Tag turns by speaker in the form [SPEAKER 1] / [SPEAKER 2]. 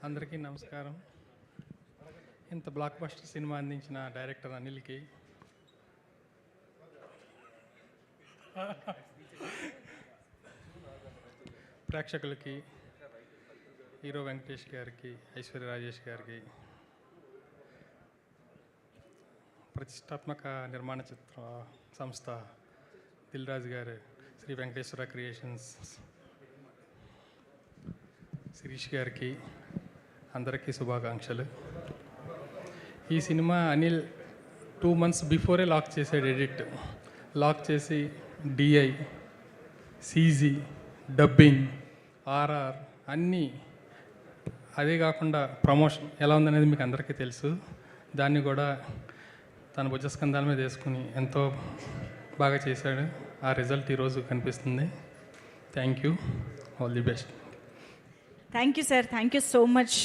[SPEAKER 1] అందరికీ నమస్కారం. ఇంత బ్లాక్ బస్టర్ సినిమా అందించిన డైరెక్టర్ అనిల్కి, ప్రేక్షకులకి, హీరో వెంకటేష్ గారికి, ఐశ్వర్య రాజేష్ గారికి, ప్రతిష్టాత్మక నిర్మాణ చిత్ర సంస్థ దిల్ రాజు గారు, శ్రీ వెంకటేశ్వర క్రియేషన్స్ శిరీష్ గారికి అందరికీ శుభాకాంక్షలు. ఈ సినిమా అనిల్ 2 months బిఫోరే లాక్ చేశాడు. లాక్ చేసి డిఐ, సీజీ, డబ్బింగ్, ఆర్ఆర్ అన్నీ, అదే కాకుండా ప్రమోషన్ ఎలా ఉందనేది మీకు అందరికీ తెలుసు. దాన్ని కూడా తన భుజస్కంధాల మీద వేసుకుని ఎంతో బాగా చేశాడు. ఆ రిజల్ట్ ఈరోజు కనిపిస్తుంది. Thank you, all the best.
[SPEAKER 2] Thank you sir, thank you so much.